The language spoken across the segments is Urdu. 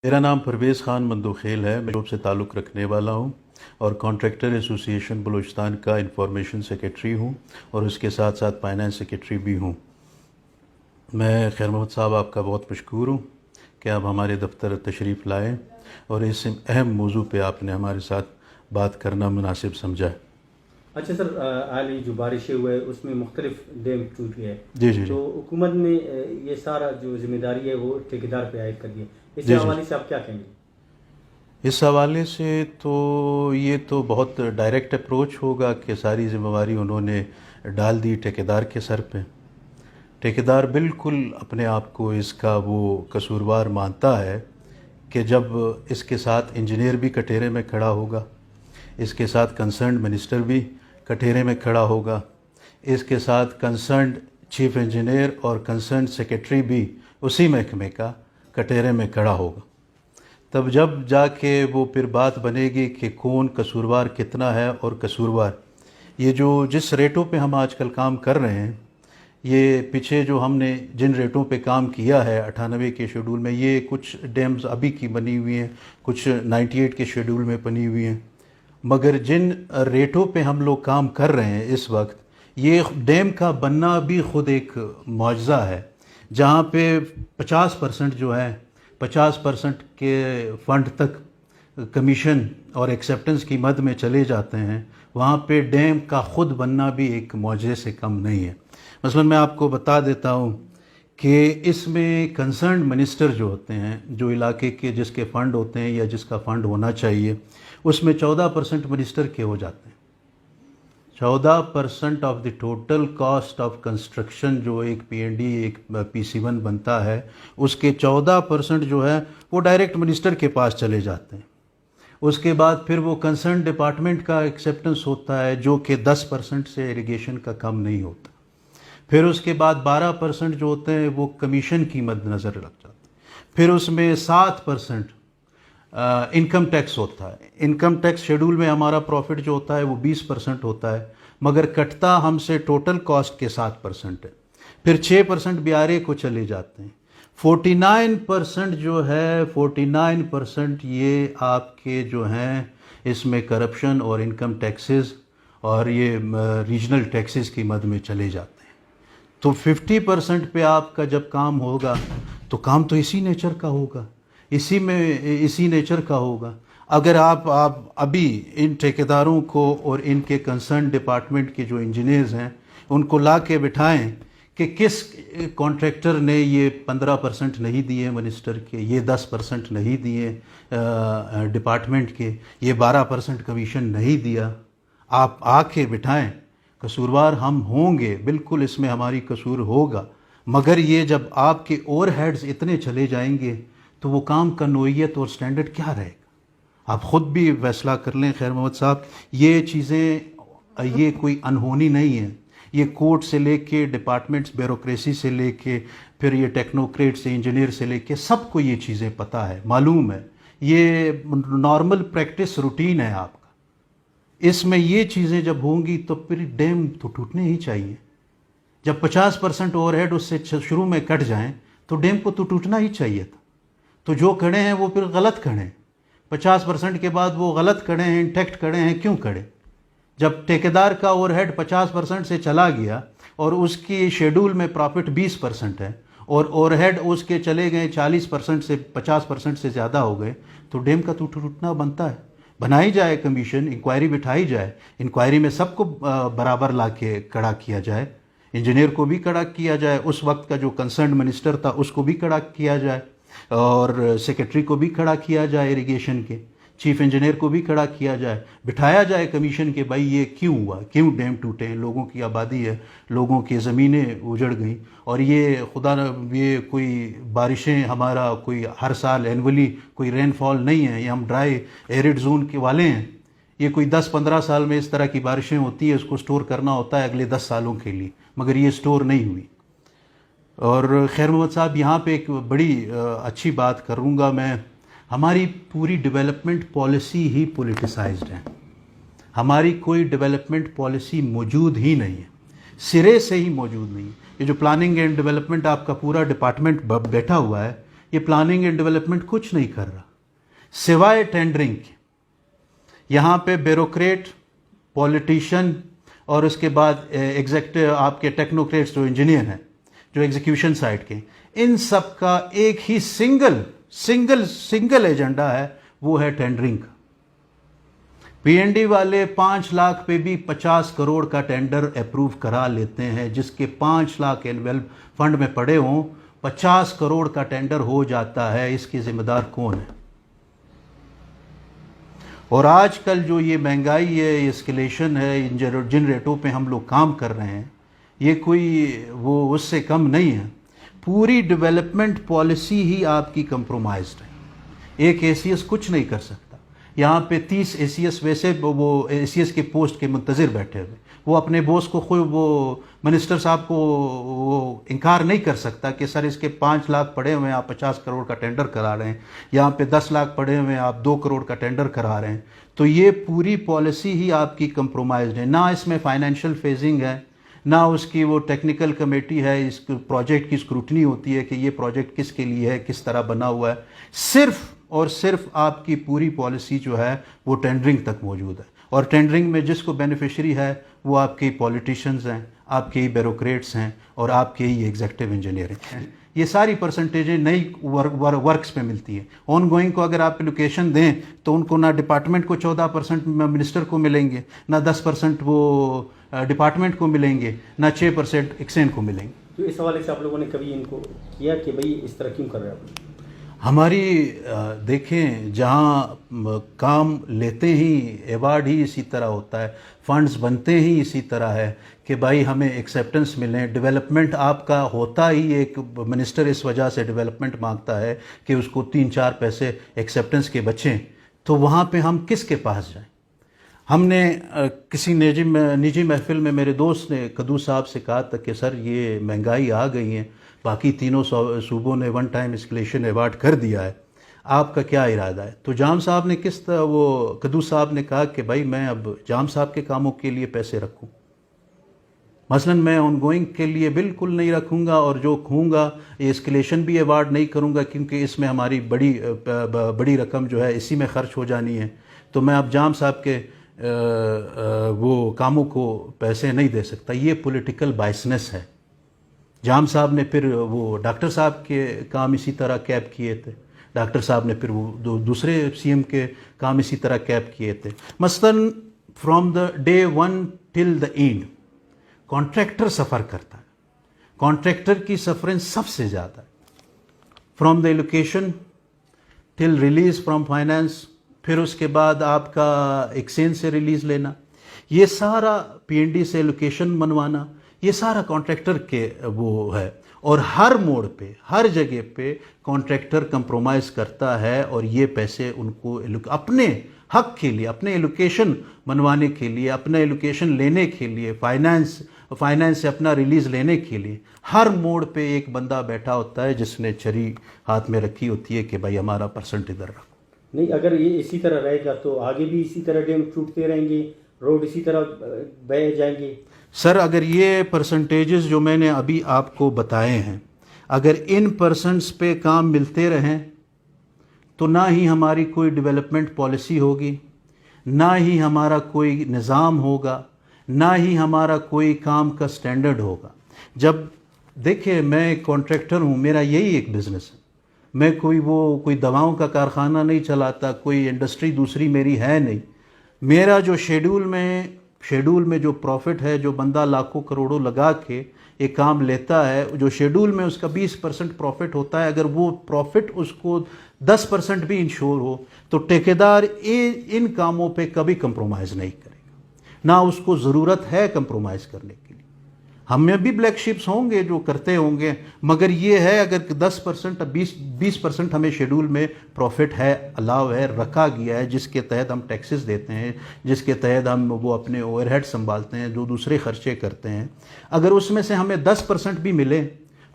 میرا نام پرویز خان مندوخیل ہے. میں جوب سے تعلق رکھنے والا ہوں اور کانٹریکٹر ایسوسی ایشن بلوچستان کا انفارمیشن سیکریٹری ہوں اور اس کے ساتھ ساتھ فائنانس سیکریٹری بھی ہوں. میں خیر محمد صاحب آپ کا بہت مشکور ہوں کہ آپ ہمارے دفتر تشریف لائیں اور اس اہم موضوع پہ آپ نے ہمارے ساتھ بات کرنا مناسب سمجھا. اچھا سر، حال ہی جو بارشیں ہوئے اس میں مختلف ڈیم ٹوٹ گئے. جی جی تو حکومت نے یہ سارا جو ذمہ داری ہے وہ ٹھیکیدار پہ عائد کر دی ہے. اس حوالے سے آپ کیا کہیں گے؟ اس حوالے سے تو یہ تو بہت ڈائریکٹ اپروچ ہوگا کہ ساری ذمہ داری انہوں نے ڈال دی ٹھیکیدار کے سر پہ. ٹھیکیدار بالکل اپنے آپ کو اس کا وہ قصوروار مانتا ہے کہ جب اس کے ساتھ انجینئر بھی کٹہرے میں کھڑا ہوگا، اس کے ساتھ کنسرنڈ منسٹر بھی کٹہرے میں کھڑا ہوگا، اس کے ساتھ کنسرنڈ چیف انجینئر اور کنسرنڈ سیکریٹری بھی اسی محکمے کا کٹہرے میں کھڑا ہوگا. تب جب جا کے وہ پھر بات بنے گی کہ کون قصوروار کتنا ہے. اور قصوروار یہ جس ریٹوں پہ ہم آج کل کام کر رہے ہیں، یہ پیچھے جو ہم نے جن ریٹوں پہ کام کیا ہے 98 کے شیڈول میں، یہ کچھ ڈیمز ابھی کی بنی ہوئی ہیں، کچھ 98 کے شیڈول میں بنی ہوئی ہیں. مگر جن ریٹوں پہ ہم لوگ کام کر رہے ہیں اس وقت، یہ ڈیم کا بننا بھی خود ایک معجزہ ہے. جہاں پہ 50% جو ہے 50% کے فنڈ تک کمیشن اور ایکسیپٹنس کی مد میں چلے جاتے ہیں، وہاں پہ ڈیم کا خود بننا بھی ایک معجزے سے کم نہیں ہے. مثلا میں آپ کو بتا دیتا ہوں کہ اس میں کنسرنڈ منسٹر جو ہوتے ہیں، جو علاقے کے جس کے فنڈ ہوتے ہیں یا جس کا فنڈ ہونا چاہیے، اس میں 14% منسٹر کے ہو جاتے ہیں. 14% of the total cost of construction جو ایک پی این ڈی ایک PC1 بنتا ہے، اس کے 14% جو ہے وہ ڈائریکٹ منسٹر کے پاس چلے جاتے ہیں. اس کے بعد پھر وہ کنسرن ڈپارٹمنٹ کا ایکسیپٹنس ہوتا ہے جو کہ 10% سے اریگیشن کا کم نہیں ہوتا. پھر اس کے بعد 12% جو ہوتے ہیں وہ کمیشن کی مد نظر لگ جاتے ہیں. پھر اس میں 7% انکم ٹیکس ہوتا ہے. انکم ٹیکس شیڈول میں ہمارا پروفٹ جو ہوتا ہے وہ 20% ہوتا ہے، مگر کٹتا ہم سے ٹوٹل کاسٹ کے 7% ہے. پھر 6% بیارے کو چلے جاتے ہیں. 49% جو ہے 49% یہ آپ کے جو ہیں اس میں کرپشن اور انکم ٹیکسز اور یہ ریجنل ٹیکسز کی مد میں چلے جاتے ہیں. تو 50% پہ آپ کا جب کام ہوگا تو کام تو اسی نیچر کا ہوگا، اسی نیچر کا ہوگا. اگر آپ ابھی ان ٹھیکیداروں کو اور ان کے کنسرن ڈپارٹمنٹ کے جو انجینئرز ہیں ان کو لا کے بٹھائیں کہ کس کانٹریکٹر نے یہ 15% نہیں دیے منسٹر کے، یہ 10% نہیں دیے ڈپارٹمنٹ کے، یہ 12% کمیشن نہیں دیا، آپ آ کے بٹھائیں. قصوروار ہم ہوں گے، بالکل اس میں ہماری قصور ہوگا، مگر یہ جب آپ کے اوور ہیڈز اتنے چلے جائیں گے تو وہ کام کا نوعیت اور سٹینڈرڈ کیا رہے گا؟ آپ خود بھی فیصلہ کر لیں خیر محمد صاحب. یہ چیزیں یہ کوئی انہونی نہیں ہیں. یہ کورٹ سے لے کے ڈپارٹمنٹس، بیوروکریسی سے لے کے پھر یہ ٹیکنوکریٹ سے انجینئر سے لے کے سب کو یہ چیزیں پتہ ہے، معلوم ہے. یہ نارمل پریکٹس روٹین ہے آپ کا. اس میں یہ چیزیں جب ہوں گی تو پھر ڈیم تو ٹوٹنے ہی چاہیے. جب 50% اوور ہیڈ اس سے شروع میں کٹ جائیں تو ڈیم کو تو ٹوٹنا ہی چاہیے تھا. تو جو کھڑے ہیں وہ پھر غلط کھڑے ہیں. 50% کے بعد وہ غلط کھڑے ہیں، انٹیکٹ کھڑے ہیں. کیوں کھڑے؟ جب ٹھیکیدار کا اوور ہیڈ 50% سے چلا گیا اور اس کی شیڈول میں پرافٹ 20% ہے اور اوور ہیڈ اس کے چلے گئے 40% سے 50% سے زیادہ ہو گئے، تو ڈیم کا تو ٹوٹنا بنتا ہے. بنائی جائے کمیشن، انکوائری بٹھائی جائے، انکوائری میں سب کو برابر لا کے کھڑا کیا جائے. انجینئر کو بھی کھڑا کیا جائے، اس وقت کا جو کنسرنڈ منسٹر تھا اس کو بھی کھڑا کیا جائے، اور سیکریٹری کو بھی کھڑا کیا جائے، اریگیشن کے چیف انجینئر کو بھی کھڑا کیا جائے. بٹھایا جائے کمیشن کہ بھائی یہ کیوں ہوا، کیوں ڈیم ٹوٹے ہیں، لوگوں کی آبادی ہے، لوگوں کی زمینیں اجڑ گئیں، اور یہ خدا یہ کوئی بارشیں ہمارا کوئی ہر سال اینولی کوئی رین فال نہیں ہے، یہ ہم ڈرائی ایرڈ زون کے والے ہیں. یہ کوئی 10-15 سال میں اس طرح کی بارشیں ہوتی ہیں، اس کو سٹور کرنا ہوتا ہے اگلے 10 سالوں کے لیے، مگر یہ سٹور نہیں ہوئی. اور خیر محمد صاحب یہاں پہ ایک بڑی اچھی بات کروں گا میں. ہماری پوری ڈیولپمنٹ پالیسی ہی پولیٹیسائزڈ ہے. ہماری کوئی ڈیولپمنٹ پالیسی موجود ہی نہیں ہے، سرے سے ہی موجود نہیں ہے. یہ جو پلاننگ اینڈ ڈیولپمنٹ آپ کا پورا ڈپارٹمنٹ بیٹھا ہوا ہے، یہ پلاننگ اینڈ ڈیولپمنٹ کچھ نہیں کر رہا سوائے ٹینڈرنگ کے. یہاں پہ بیوروکریٹ، پولیٹیشین اور اس کے بعد ایگزیکٹو آپ کے ٹیکنوکریٹس جو انجینئر ہیں جو ایگزیکیوشن سائٹ کے، ان سب کا ایک ہی سنگل ایجنڈا ہے، وہ ہے ٹینڈرنگ کا. پی این ڈی والے 5 لاکھ پہ بھی 50 کروڑ کا ٹینڈر اپروو کرا لیتے ہیں، جس کے 5 لاکھ اینول فنڈ میں پڑے ہوں 50 کروڑ کا ٹینڈر ہو جاتا ہے. اس کی ذمہ دار کون ہے؟ اور آج کل جو یہ مہنگائی ہے، یہ اسکلیشن ہے، جن ریٹوں پہ ہم لوگ کام کر رہے ہیں، یہ کوئی وہ اس سے کم نہیں ہے. پوری ڈیولپمنٹ پالیسی ہی آپ کی کمپرومائزڈ ہے. ایک اے سی ایس کچھ نہیں کر سکتا. یہاں پہ 30 اے سی ایس ویسے وہ اے سی ایس کے پوسٹ کے منتظر بیٹھے ہوئے، وہ اپنے بوس کو خود وہ منسٹر صاحب کو وہ انکار نہیں کر سکتا کہ سر اس کے 5 لاکھ پڑے ہوئے ہیں، آپ 50 کروڑ کا ٹینڈر کرا رہے ہیں. یہاں پہ 10 لاکھ پڑے ہوئے ہیں، آپ 2 کروڑ کا ٹینڈر کرا رہے ہیں. تو یہ پوری پالیسی ہی آپ کی کمپرومائزڈ ہے. نہ اس میں فائنینشیل فیزنگ ہے، نہ اس کی وہ ٹیکنیکل کمیٹی ہے، اس پروجیکٹ کی اسکروٹنی ہوتی ہے کہ یہ پروجیکٹ کس کے لیے ہے، کس طرح بنا ہوا ہے. صرف اور صرف آپ کی پوری پالیسی جو ہے وہ ٹینڈرنگ تک موجود ہے. اور ٹینڈرنگ میں جس کو بینیفیشری ہے وہ آپ کے پولیٹیشنز ہیں، آپ کے ہی بیوروکریٹس ہیں اور آپ کے ہی ایگزیکٹو انجینئر ہیں. یہ ساری پرسنٹیجیں نئی ورکس پہ ملتی ہیں. آن گوئنگ کو اگر آپ لوکیشن دیں تو ان کو نہ ڈپارٹمنٹ کو 14% منسٹر کو ملیں گے، نہ 10% وہ ڈپارٹمنٹ کو ملیں گے، نہ 6% ایکسین کو ملیں گے. تو اس حوالے سے آپ لوگوں نے کبھی ان کو کیا کہ بھئی اس طرح کیوں کر رہے ہیں آپ؟ ہماری دیکھیں، جہاں کام لیتے ہی ایوارڈ ہی اسی طرح ہوتا ہے، فنڈز بنتے ہی اسی طرح ہے کہ بھائی ہمیں ایکسیپٹنس ملیں. ڈیولپمنٹ آپ کا ہوتا ہی ایک منسٹر اس وجہ سے ڈیولپمنٹ مانگتا ہے کہ اس کو 3-4 پیسے ایکسیپٹنس کے بچیں. تو وہاں پہ ہم کس کے پاس جائیں؟ ہم نے کسی نجی محفل میں میرے دوست نے قدوس صاحب سے کہا تھا کہ سر یہ مہنگائی آ گئی ہے، باقی تینوں صوبوں نے ون ٹائم اسکلیشن ایوارڈ کر دیا ہے، آپ کا کیا ارادہ ہے؟ تو جام صاحب نے کس طرح وہ قدوس صاحب نے کہا کہ بھائی میں اب جام صاحب کے کاموں کے لیے پیسے رکھوں، مثلا میں آن گوئنگ کے لیے بالکل نہیں رکھوں گا، اور جو کھوں گا یہ اسکلیشن بھی ایوارڈ نہیں کروں گا کیونکہ اس میں ہماری بڑی رقم جو ہے اسی میں خرچ ہو جانی ہے. تو میں اب جام صاحب کے وہ کاموں کو پیسے نہیں دے سکتا. یہ پولیٹیکل بائسنس ہے. جام صاحب نے پھر وہ ڈاکٹر صاحب کے کام اسی طرح کیپ کیے تھے، ڈاکٹر صاحب نے پھر وہ دوسرے سی ایم کے کام اسی طرح کیپ کیے تھے. مثلاً from the day 1 till the and contractor سفر کرتا ہے. کانٹریکٹر کی سفرنس سب سے زیادہ ہے، from the allocation till release from finance, پھر اس کے بعد آپ کا ایکسچینج سے ریلیز لینا، یہ سارا پی این ڈی سے ایلوکیشن بنوانا، یہ سارا کانٹریکٹر کے وہ ہے. اور ہر موڑ پہ، ہر جگہ پہ کانٹریکٹر کمپرومائز کرتا ہے اور یہ پیسے ان کو اپنے حق کے لیے، اپنے ایلوکیشن بنوانے کے لیے، اپنا ایلوکیشن لینے کے لیے، فائنینس سے اپنا ریلیز لینے کے لیے ہر موڑ پہ ایک بندہ بیٹھا ہوتا ہے جس نے چھری ہاتھ میں رکھی ہوتی ہے کہ بھائی ہمارا پرسنٹ ادھر رکھو. نہیں، اگر یہ اسی طرح رہے گا تو آگے بھی اسی طرح ڈیم ٹوٹتے رہیں گے، روڈ اسی طرح بہہ جائیں گے. سر اگر یہ پرسنٹیجز جو میں نے ابھی آپ کو بتائے ہیں، اگر ان پرسنٹس پہ کام ملتے رہیں تو نہ ہی ہماری کوئی ڈیولپمنٹ پالیسی ہوگی، نہ ہی ہمارا کوئی نظام ہوگا، نہ ہی ہمارا کوئی کام کا سٹینڈرڈ ہوگا. جب دیکھیں میں ایک کانٹریکٹر ہوں، میرا یہی ایک بزنس ہے، میں کوئی دواؤں کا کارخانہ نہیں چلاتا، کوئی انڈسٹری دوسری میری ہے نہیں. میرا جو شیڈول میں جو پروفٹ ہے، جو بندہ لاکھوں کروڑوں لگا کے ایک کام لیتا ہے، جو شیڈول میں اس کا 20% پروفٹ ہوتا ہے، اگر وہ پروفٹ اس کو 10% بھی انشور ہو تو ٹھیکیدار ان کاموں پہ کبھی کمپرومائز نہیں کرے گا، نہ اس کو ضرورت ہے کمپرومائز کرنے کی. ہم میں بھی بلیک شپس ہوں گے جو کرتے ہوں گے، مگر یہ ہے اگر 10% 20% ہمیں شیڈول میں پروفٹ ہے، الاؤ ہے، رکھا گیا ہے، جس کے تحت ہم ٹیکسز دیتے ہیں، جس کے تحت ہم وہ اپنے اوور ہیڈ سنبھالتے ہیں، جو دوسرے خرچے کرتے ہیں، اگر اس میں سے ہمیں 10% بھی ملے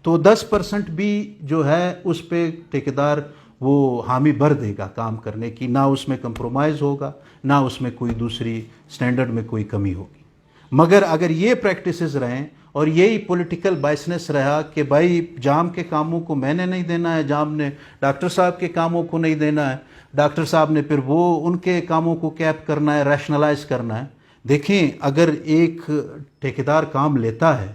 تو 10% بھی جو ہے اس پہ ٹھیکیدار وہ حامی بھر دے گا کام کرنے کی، نہ اس میں کمپرومائز ہوگا، نہ اس میں کوئی دوسری سٹینڈرڈ میں کوئی کمی ہوگی. مگر اگر یہ پریکٹسز رہیں اور یہی پولیٹیکل بائسنس رہا کہ بھائی جام کے کاموں کو میں نے نہیں دینا ہے، جام نے ڈاکٹر صاحب کے کاموں کو نہیں دینا ہے، ڈاکٹر صاحب نے پھر وہ ان کے کاموں کو کیپ کرنا ہے، ریشنلائز کرنا ہے۔ دیکھیں اگر ایک ٹھیکیدار کام لیتا ہے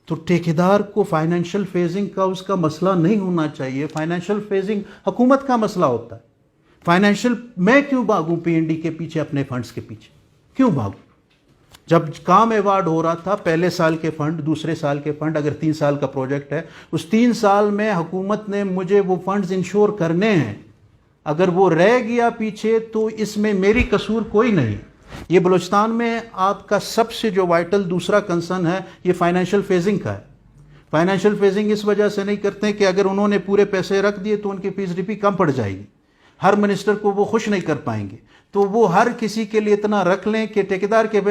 تو ٹھیکیدار کو فائنینشیل فیزنگ کا اس کا مسئلہ نہیں ہونا چاہیے، فائنینشیل فیزنگ حکومت کا مسئلہ ہوتا ہے۔ فائنینشیل میں کیوں بھاگوں پی این ڈی کے پیچھے، اپنے فنڈز کے پیچھے کیوں بھاگوں؟ جب کام ایوارڈ ہو رہا تھا، پہلے سال کے فنڈ، دوسرے سال کے فنڈ، اگر 3 سال کا پروجیکٹ ہے اس 3 سال میں حکومت نے مجھے وہ فنڈز انشور کرنے ہیں، اگر وہ رہ گیا پیچھے تو اس میں میری قصور کوئی نہیں۔ یہ بلوچستان میں آپ کا سب سے جو وائٹل دوسرا کنسرن ہے یہ فائنینشیل فیزنگ کا ہے۔ فائنینشیل فیزنگ اس وجہ سے نہیں کرتے کہ اگر انہوں نے پورے پیسے رکھ دیے تو ان کی فیس ڈی پی کم پڑ جائے گی، ہر منسٹر کو وہ خوش نہیں کر پائیں گے، تو وہ ہر کسی کے لیے اتنا رکھ لیں کہ ٹھیکیدار کے